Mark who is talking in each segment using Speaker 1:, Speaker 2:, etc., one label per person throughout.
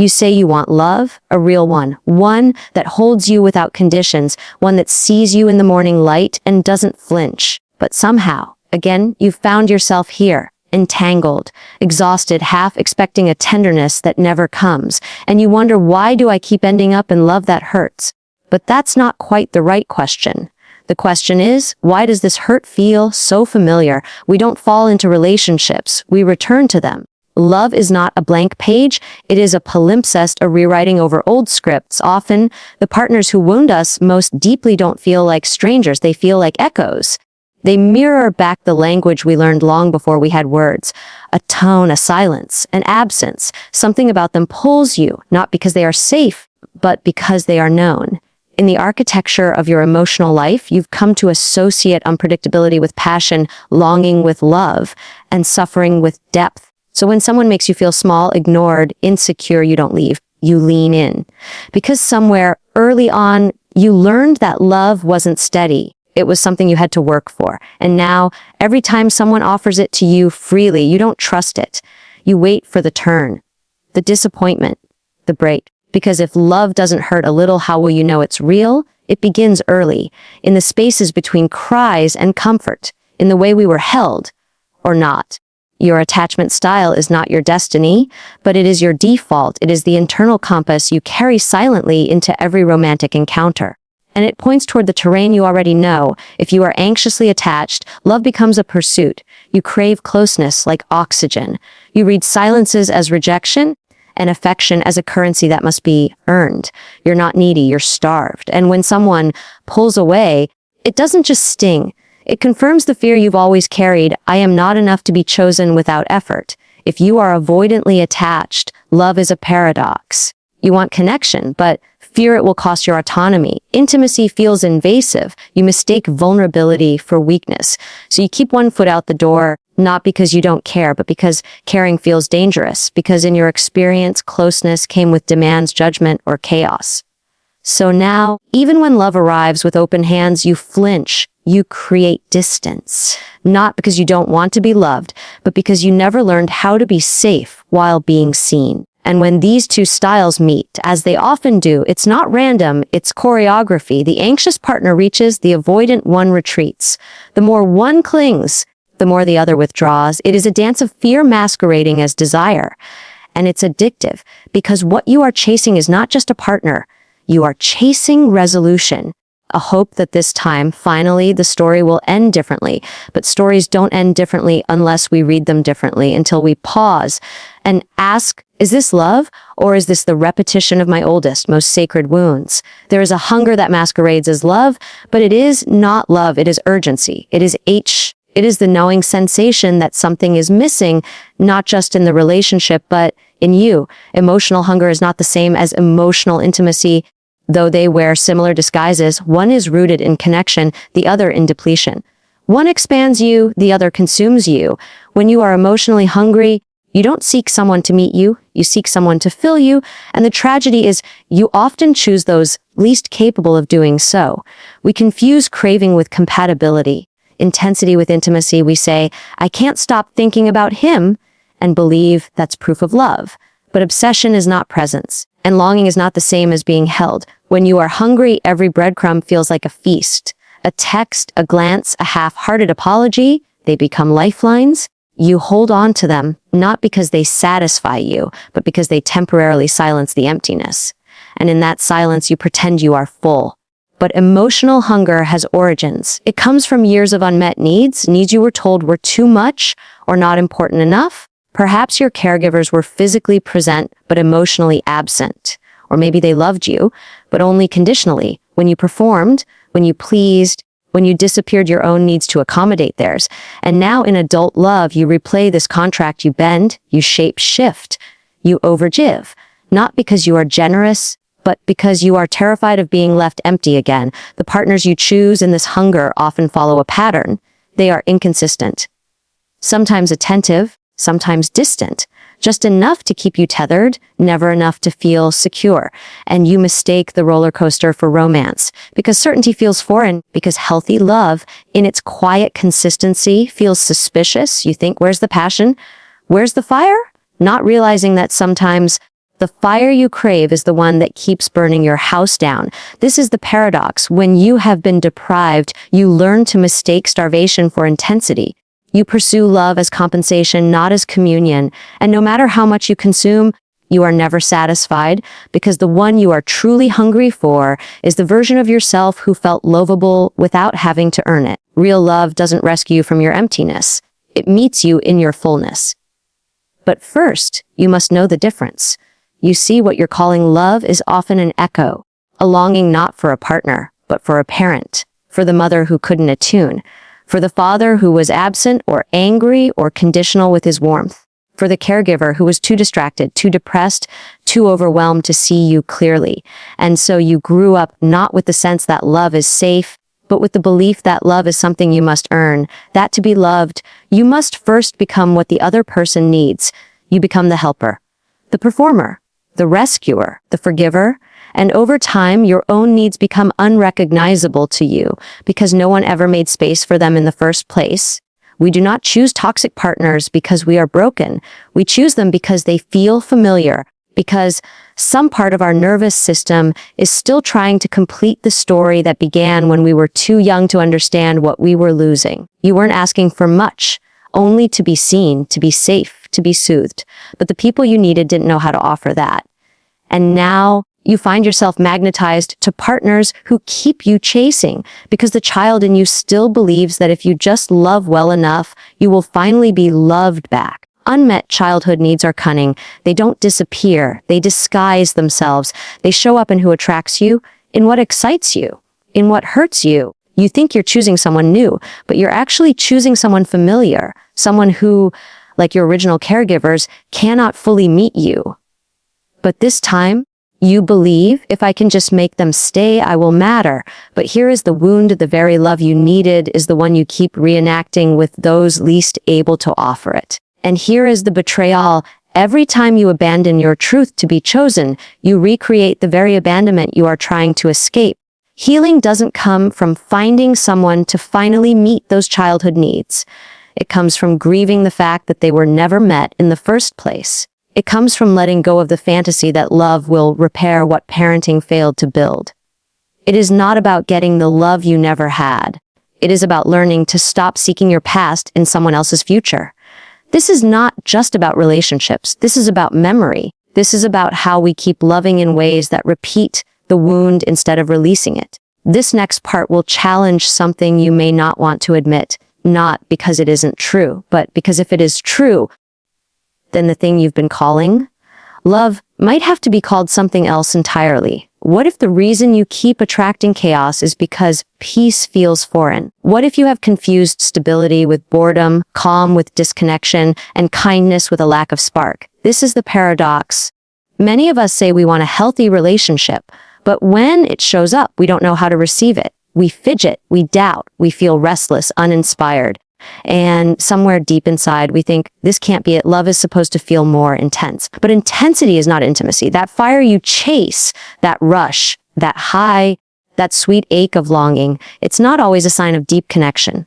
Speaker 1: You say you want love, a real one that holds you without conditions, one that sees you in the morning light and doesn't flinch. But somehow, again, you've found yourself here, entangled, exhausted, half expecting a tenderness that never comes, and you wonder, why do I keep ending up in love that hurts? But that's not quite the right question. The question is, why does this hurt feel so familiar? We don't fall into relationships, we return to them. Love is not a blank page, it is a palimpsest, a rewriting over old scripts. Often, the partners who wound us most deeply don't feel like strangers, they feel like echoes. They mirror back the language we learned long before we had words. A tone, a silence, an absence. Something about them pulls you, not because they are safe, but because they are known. In the architecture of your emotional life, you've come to associate unpredictability with passion, longing with love, and suffering with depth. So when someone makes you feel small, ignored, insecure, you don't leave, you lean in. Because somewhere early on, you learned that love wasn't steady. It was something you had to work for. And now, every time someone offers it to you freely, you don't trust it. You wait for the turn, the disappointment, the break. Because if love doesn't hurt a little, how will you know it's real? It begins early, in the spaces between cries and comfort, in the way we were held, or not. Your attachment style is not your destiny, but it is your default. It is the internal compass you carry silently into every romantic encounter. And it points toward the terrain you already know. If you are anxiously attached, love becomes a pursuit. You crave closeness like oxygen. You read silences as rejection, and affection as a currency that must be earned. You're not needy, you're starved. And when someone pulls away, it doesn't just sting. It confirms the fear you've always carried. I am not enough to be chosen without effort. If you are avoidantly attached, love is a paradox. You want connection, but fear it will cost your autonomy. Intimacy feels invasive. You mistake vulnerability for weakness. So you keep one foot out the door, not because you don't care, but because caring feels dangerous, because in your experience, closeness came with demands, judgment, or chaos. So now, even when love arrives with open hands, you flinch, you create distance. Not because you don't want to be loved, but because you never learned how to be safe while being seen. And when these two styles meet, as they often do, it's not random, it's choreography. The anxious partner reaches, the avoidant one retreats. The more one clings, the more the other withdraws. It is a dance of fear masquerading as desire. And it's addictive, because what you are chasing is not just a partner. You are chasing resolution. A hope that this time, finally, the story will end differently. But stories don't end differently unless we read them differently, until we pause and ask, is this love, or is this the repetition of my oldest, most sacred wounds? There is a hunger that masquerades as love, but it is not love, it is urgency. It is the knowing sensation that something is missing, not just in the relationship, but in you. Emotional hunger is not the same as emotional intimacy. Though they wear similar disguises, one is rooted in connection, the other in depletion. One expands you, the other consumes you. When you are emotionally hungry, you don't seek someone to meet you, you seek someone to fill you, and the tragedy is you often choose those least capable of doing so. We confuse craving with compatibility, intensity with intimacy. We say, I can't stop thinking about him, and believe that's proof of love. But obsession is not presence, and longing is not the same as being held. When you are hungry, every breadcrumb feels like a feast. A text, a glance, a half-hearted apology, they become lifelines. You hold on to them, not because they satisfy you, but because they temporarily silence the emptiness. And in that silence, you pretend you are full. But emotional hunger has origins. It comes from years of unmet needs you were told were too much or not important enough. Perhaps your caregivers were physically present, but emotionally absent. Or maybe they loved you, but only conditionally. When you performed, when you pleased, when you disappeared your own needs to accommodate theirs. And now in adult love, you replay this contract. You bend, you shape shift, you overgive. Not because you are generous, but because you are terrified of being left empty again. The partners you choose in this hunger often follow a pattern. They are inconsistent. Sometimes attentive, sometimes distant, just enough to keep you tethered, never enough to feel secure. And you mistake the roller coaster for romance, because certainty feels foreign, because healthy love, in its quiet consistency, feels suspicious. You think, where's the passion? Where's the fire? Not realizing that sometimes The fire you crave is the one that keeps burning your house down. This is the paradox. When you have been deprived, you learn to mistake starvation for intensity. You pursue love as compensation, not as communion. And no matter how much you consume, you are never satisfied, because the one you are truly hungry for is the version of yourself who felt lovable without having to earn it. Real love doesn't rescue you from your emptiness. It meets you in your fullness. But first, you must know the difference. You see, what you're calling love is often an echo, a longing not for a partner, but for a parent, for the mother who couldn't attune, for the father who was absent or angry or conditional with his warmth, for the caregiver who was too distracted, too depressed, too overwhelmed to see you clearly. And so you grew up not with the sense that love is safe, but with the belief that love is something you must earn, that to be loved, you must first become what the other person needs. You become the helper, the performer, the rescuer, the forgiver, and over time, your own needs become unrecognizable to you because no one ever made space for them in the first place. We do not choose toxic partners because we are broken. We choose them because they feel familiar, because some part of our nervous system is still trying to complete the story that began when we were too young to understand what we were losing. You weren't asking for much, only to be seen, to be safe, to be soothed. But the people you needed didn't know how to offer that. And now you find yourself magnetized to partners who keep you chasing because the child in you still believes that if you just love well enough, you will finally be loved back. Unmet childhood needs are cunning. They don't disappear. They disguise themselves. They show up in who attracts you, in what excites you, in what hurts you. You think you're choosing someone new, but you're actually choosing someone familiar, someone who, like your original caregivers, cannot fully meet you. But this time, you believe, if I can just make them stay, I will matter. But here is the wound. The very love you needed is the one you keep reenacting with those least able to offer it. And here is the betrayal. Every time you abandon your truth to be chosen, you recreate the very abandonment you are trying to escape. Healing doesn't come from finding someone to finally meet those childhood needs. It comes from grieving the fact that they were never met in the first place. It comes from letting go of the fantasy that love will repair what parenting failed to build. It is not about getting the love you never had. It is about learning to stop seeking your past in someone else's future. This is not just about relationships. This is about memory. This is about how we keep loving in ways that repeat the wound instead of releasing it. This next part will challenge something you may not want to admit, not because it isn't true, but because if it is true, then the thing you've been calling love might have to be called something else entirely. What if the reason you keep attracting chaos is because peace feels foreign? What if you have confused stability with boredom, calm with disconnection, and kindness with a lack of spark? This is the paradox. Many of us say we want a healthy relationship, but when it shows up, we don't know how to receive it. We fidget, we doubt, we feel restless, uninspired. And somewhere deep inside, we think, this can't be it. Love is supposed to feel more intense. But intensity is not intimacy. That fire you chase, that rush, that high, that sweet ache of longing, it's not always a sign of deep connection.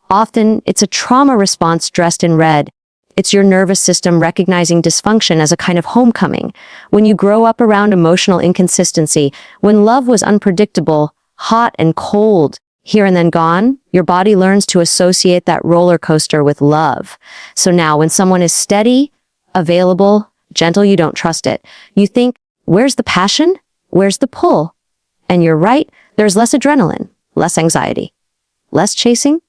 Speaker 1: Often, it's a trauma response dressed in red. It's your nervous system recognizing dysfunction as a kind of homecoming. When you grow up around emotional inconsistency, when love was unpredictable, hot and cold, here and then gone, your body learns to associate that roller coaster with love. So now when someone is steady, available, gentle, you don't trust it. You think, where's the passion? Where's the pull? And you're right, there's less adrenaline, less anxiety, less chasing.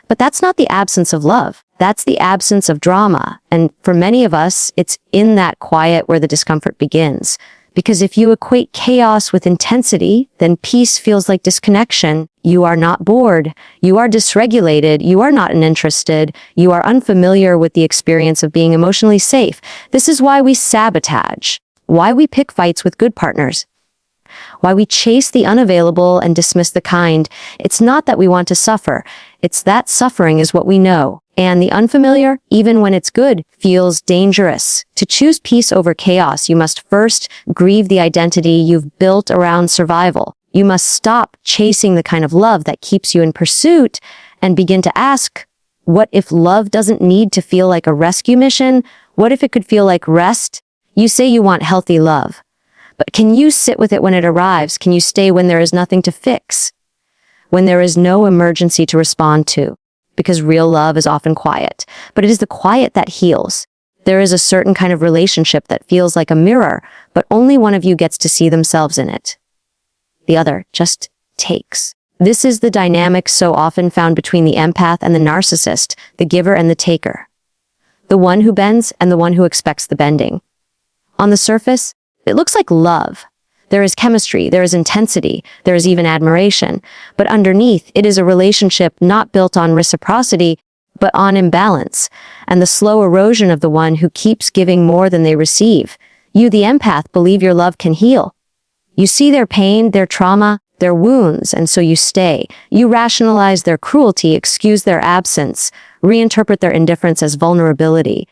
Speaker 1: But that's not the absence of love. That's the absence of drama. And for many of us, it's in that quiet where the discomfort begins. Because if you equate chaos with intensity, then peace feels like disconnection. You are not bored. You are dysregulated. You are not uninterested. You are unfamiliar with the experience of being emotionally safe. This is why we sabotage, why we pick fights with good partners, why we chase the unavailable and dismiss the kind. It's not that we want to suffer. It's that suffering is what we know. And the unfamiliar, even when it's good, feels dangerous. To choose peace over chaos, you must first grieve the identity you've built around survival. You must stop chasing the kind of love that keeps you in pursuit and begin to ask, what if love doesn't need to feel like a rescue mission? What if it could feel like rest? You say you want healthy love, but can you sit with it when it arrives? Can you stay when there is nothing to fix? When there is no emergency to respond to? Because real love is often quiet, but it is the quiet that heals. There is a certain kind of relationship that feels like a mirror, but only one of you gets to see themselves in it. The other just takes. This is the dynamic so often found between the empath and the narcissist, the giver and the taker. The one who bends and the one who expects the bending. On the surface, it looks like love. There is chemistry, there is intensity, there is even admiration, but underneath it is a relationship not built on reciprocity, but on imbalance, and the slow erosion of the one who keeps giving more than they receive. You, the empath, believe your love can heal. You see their pain, their trauma, their wounds, and so you stay. You rationalize their cruelty, excuse their absence, reinterpret their indifference as vulnerability.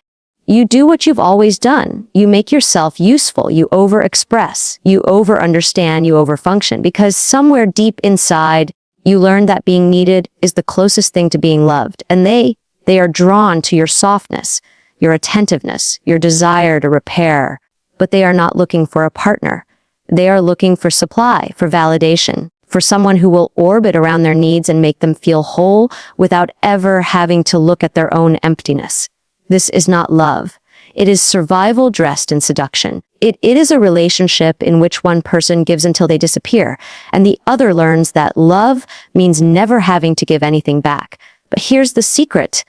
Speaker 1: You do what you've always done. You make yourself useful. You overexpress. You over-understand. You overfunction. Because somewhere deep inside, you learn that being needed is the closest thing to being loved. And they are drawn to your softness, your attentiveness, your desire to repair. But they are not looking for a partner. They are looking for supply, for validation, for someone who will orbit around their needs and make them feel whole without ever having to look at their own emptiness. This is not love. It is survival dressed in seduction. It is a relationship in which one person gives until they disappear, and the other learns that love means never having to give anything back. But here's the secret.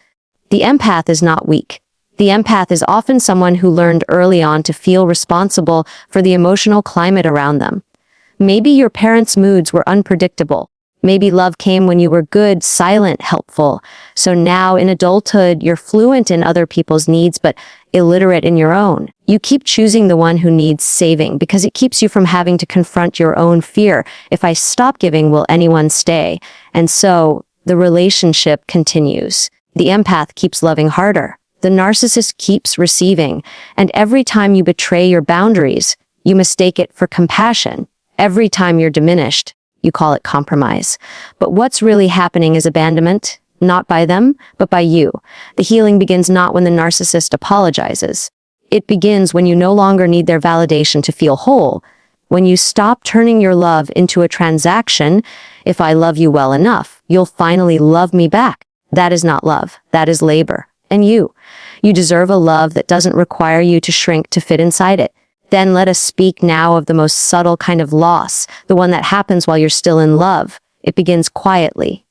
Speaker 1: The empath is not weak. The empath is often someone who learned early on to feel responsible for the emotional climate around them. Maybe your parents' moods were unpredictable. Maybe love came when you were good, silent, helpful. So now in adulthood, you're fluent in other people's needs, but illiterate in your own. You keep choosing the one who needs saving because it keeps you from having to confront your own fear. If I stop giving, will anyone stay? And so the relationship continues. The empath keeps loving harder. The narcissist keeps receiving. And every time you betray your boundaries, you mistake it for compassion. Every time you're diminished, you call it compromise. But what's really happening is abandonment, not by them, but by you. The healing begins not when the narcissist apologizes. It begins when you no longer need their validation to feel whole. When you stop turning your love into a transaction, if I love you well enough, you'll finally love me back. That is not love. That is labor. And you deserve a love that doesn't require you to shrink to fit inside it. Then let us speak now of the most subtle kind of loss, the one that happens while you're still in love. It begins quietly.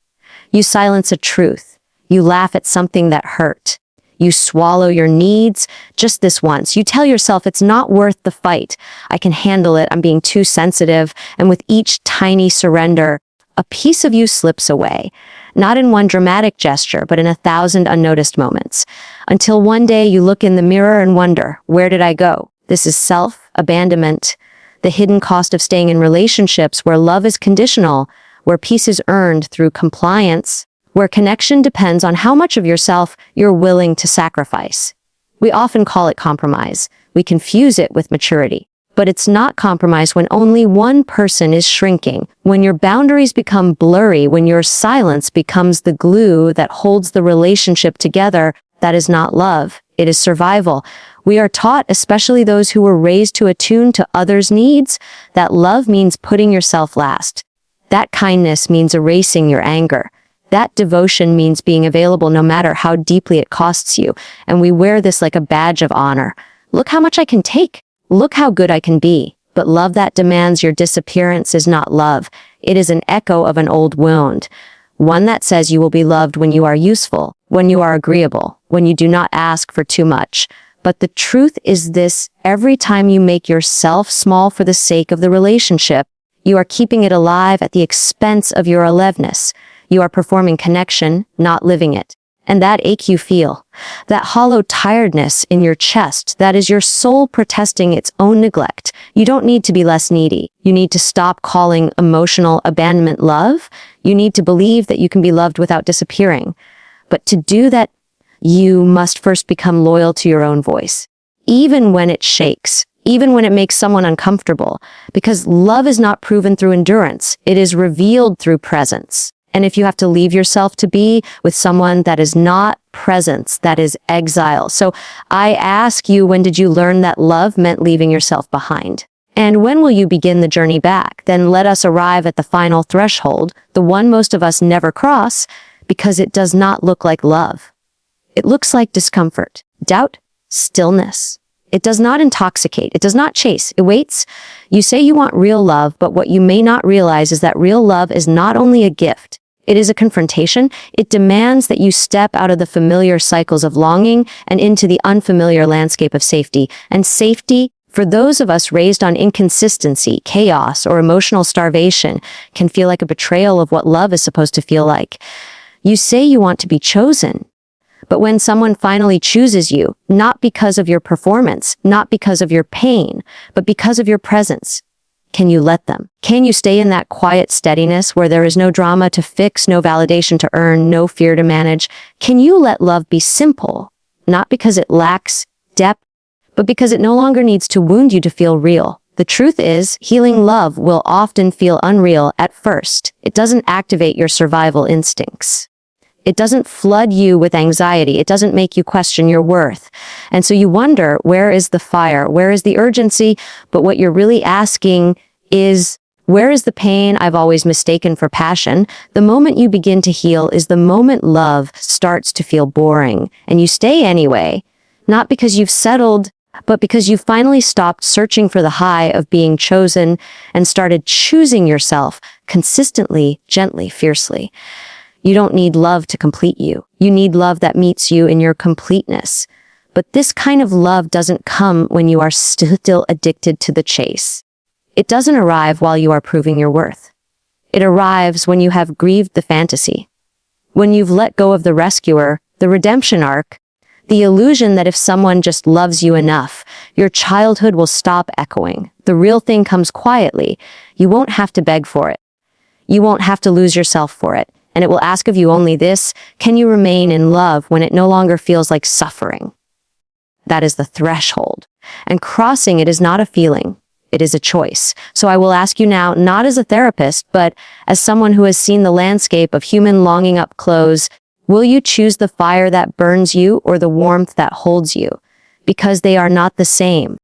Speaker 1: You silence a truth. You laugh at something that hurt. You swallow your needs just this once. You tell yourself it's not worth the fight. I can handle it. I'm being too sensitive. And with each tiny surrender, a piece of you slips away. Not in one dramatic gesture, but in 1,000 unnoticed moments. Until one day you look in the mirror and wonder, where did I go? This is self-abandonment, the hidden cost of staying in relationships where love is conditional, where peace is earned through compliance, where connection depends on how much of yourself you're willing to sacrifice. We often call it compromise. We confuse it with maturity. But it's not compromise when only one person is shrinking, when your boundaries become blurry, when your silence becomes the glue that holds the relationship together. That is not love. It is survival. We are taught, especially those who were raised to attune to others' needs, that love means putting yourself last. That kindness means erasing your anger. That devotion means being available no matter how deeply it costs you. And we wear this like a badge of honor. Look how much I can take. Look how good I can be. But love that demands your disappearance is not love. It is an echo of an old wound. One that says you will be loved when you are useful, when you are agreeable, when you do not ask for too much. But the truth is this, every time you make yourself small for the sake of the relationship, you are keeping it alive at the expense of your aliveness. You are performing connection, not living it. And that ache you feel, that hollow tiredness in your chest, that is your soul protesting its own neglect. You don't need to be less needy. You need to stop calling emotional abandonment love. You need to believe that you can be loved without disappearing. But to do that, you must first become loyal to your own voice, even when it shakes, even when it makes someone uncomfortable, because love is not proven through endurance. It is revealed through presence. And if you have to leave yourself to be with someone that is not presence, that is exile. So I ask you, when did you learn that love meant leaving yourself behind? And when will you begin the journey back? Then let us arrive at the final threshold, the one most of us never cross, because it does not look like love. It looks like discomfort, doubt, stillness. It does not intoxicate. It does not chase. It waits. You say you want real love, but what you may not realize is that real love is not only a gift. It is a confrontation. It demands that you step out of the familiar cycles of longing and into the unfamiliar landscape of safety. And safety, for those of us raised on inconsistency, chaos, or emotional starvation, can feel like a betrayal of what love is supposed to feel like. You say you want to be chosen. But when someone finally chooses you, not because of your performance, not because of your pain, but because of your presence, can you let them? Can you stay in that quiet steadiness where there is no drama to fix, no validation to earn, no fear to manage? Can you let love be simple, not because it lacks depth, but because it no longer needs to wound you to feel real? The truth is, healing love will often feel unreal at first. It doesn't activate your survival instincts. It doesn't flood you with anxiety. It doesn't make you question your worth. And so you wonder, where is the fire? Where is the urgency? But what you're really asking is, where is the pain I've always mistaken for passion? The moment you begin to heal is the moment love starts to feel boring. And you stay anyway, not because you've settled, but because you finally stopped searching for the high of being chosen and started choosing yourself consistently, gently, fiercely. You don't need love to complete you. You need love that meets you in your completeness. But this kind of love doesn't come when you are still addicted to the chase. It doesn't arrive while you are proving your worth. It arrives when you have grieved the fantasy. When you've let go of the rescuer, the redemption arc, the illusion that if someone just loves you enough, your childhood will stop echoing. The real thing comes quietly. You won't have to beg for it. You won't have to lose yourself for it. And it will ask of you only this: can you remain in love when it no longer feels like suffering? That is the threshold. And crossing it is not a feeling. It is a choice. So I will ask you now, not as a therapist, but as someone who has seen the landscape of human longing up close, will you choose the fire that burns you or the warmth that holds you? Because they are not the same.